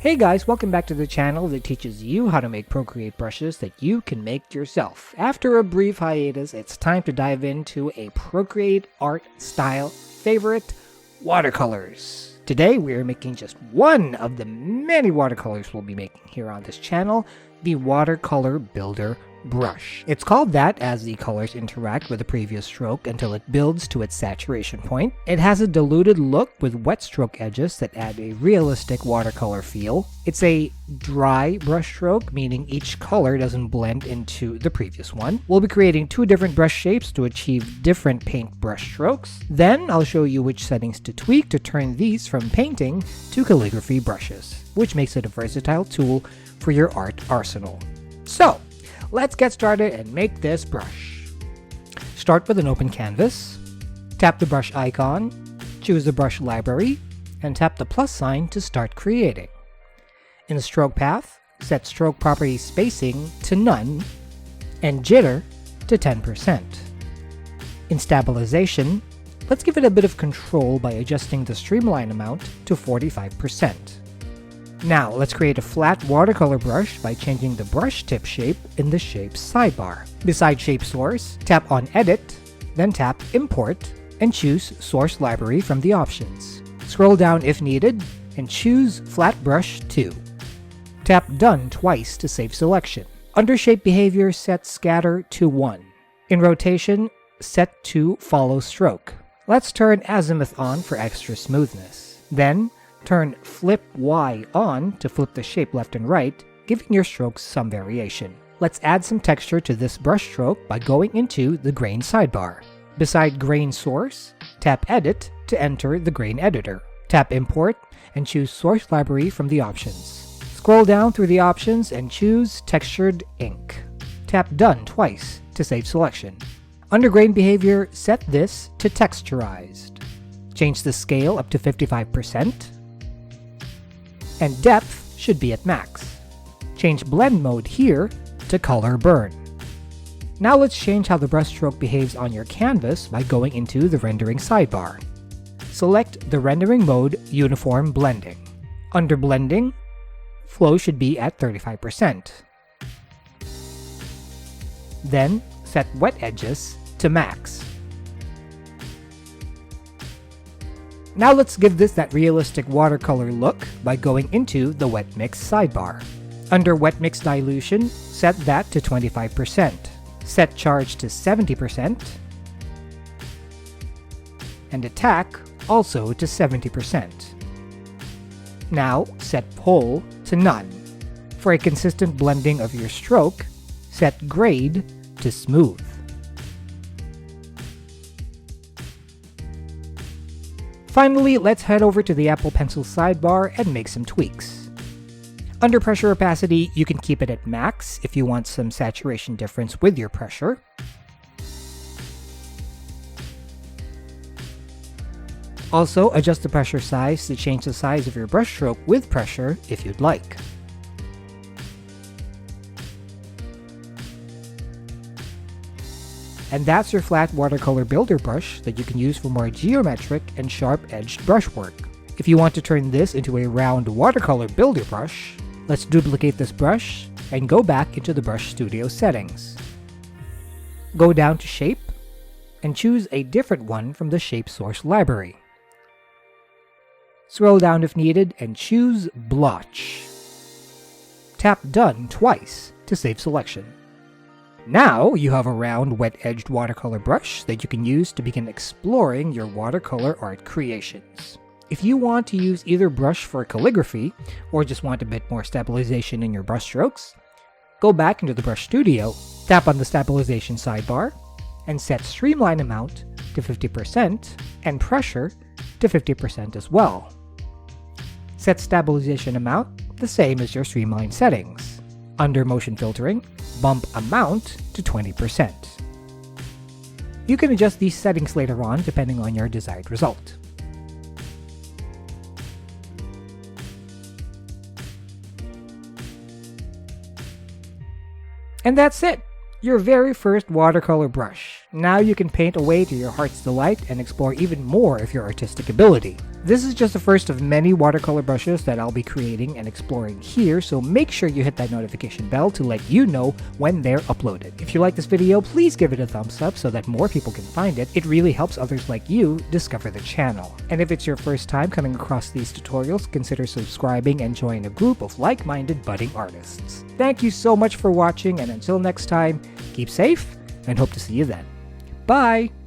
Hey guys, welcome back to the channel that teaches you how to make Procreate brushes that you can make yourself. After a brief hiatus, it's time to dive into a Procreate art style favorite, watercolors. Today we are making just one of the many watercolors we'll be making here on this channel, the Watercolor Builder brush. It's called that as the colors interact with the previous stroke until it builds to its saturation point. It has a diluted look with wet stroke edges that add a realistic watercolor feel. It's a dry brush stroke, meaning each color doesn't blend into the previous one. We'll be creating two different brush shapes to achieve different paint brush strokes. Then I'll show you which settings to tweak to turn these from painting to calligraphy brushes, which makes it a versatile tool for your art arsenal. So, let's get started and make this brush. Start with an open canvas, tap the brush icon, choose the brush library, and tap the plus sign to start creating. In the stroke path, set stroke property spacing to none and jitter to 10%. In stabilization, let's give it a bit of control by adjusting the streamline amount to 45%. Now, let's create a flat watercolor brush by changing the brush tip shape in the Shapes sidebar. Beside Shape Source, tap on Edit, then tap Import, and choose Source Library from the options. Scroll down if needed, and choose Flat Brush 2. Tap Done twice to save selection. Under Shape Behavior, set Scatter to 1. In Rotation, set to Follow Stroke. Let's turn Azimuth on for extra smoothness. Then, turn Flip Y on to flip the shape left and right, giving your strokes some variation. Let's add some texture to this brush stroke by going into the Grain sidebar. Beside Grain Source, tap Edit to enter the Grain Editor. Tap Import and choose Source Library from the options. Scroll down through the options and choose Textured Ink. Tap Done twice to save selection. Under Grain Behavior, set this to Texturized. Change the scale up to 55%. And depth should be at max. Change blend mode here to color burn. Now let's change how the brushstroke behaves on your canvas by going into the rendering sidebar. Select the rendering mode Uniform Blending. Under blending, flow should be at 35%. Then set wet edges to max. Now let's give this that realistic watercolor look by going into the Wet Mix sidebar. Under Wet Mix Dilution, set that to 25%. Set Charge to 70%. And Attack also to 70%. Now set Pull to none. For a consistent blending of your stroke, set Grade to Smooth. Finally, let's head over to the Apple Pencil sidebar and make some tweaks. Under pressure opacity, you can keep it at max if you want some saturation difference with your pressure. Also, adjust the pressure size to change the size of your brushstroke with pressure if you'd like. And that's your flat watercolor builder brush that you can use for more geometric and sharp-edged brushwork. If you want to turn this into a round watercolor builder brush, let's duplicate this brush and go back into the Brush Studio settings. Go down to Shape and choose a different one from the Shape Source library. Scroll down if needed and choose Blotch. Tap Done twice to save selection. Now you have a round, wet-edged watercolor brush that you can use to begin exploring your watercolor art creations. If you want to use either brush for calligraphy, or just want a bit more stabilization in your brush strokes, go back into the Brush Studio, tap on the Stabilization sidebar, and set Streamline Amount to 50% and Pressure to 50% as well. Set Stabilization Amount the same as your Streamline settings. Under Motion Filtering, bump Amount to 20%. You can adjust these settings later on depending on your desired result. And that's it! Your very first watercolor brush. Now you can paint away to your heart's delight and explore even more of your artistic ability. This is just the first of many watercolor brushes that I'll be creating and exploring here, so make sure you hit that notification bell to let you know when they're uploaded. If you like this video, please give it a thumbs up so that more people can find it. It really helps others like you discover the channel. And if it's your first time coming across these tutorials, consider subscribing and join a group of like-minded budding artists. Thank you so much for watching, and until next time, keep safe and hope to see you then. Bye!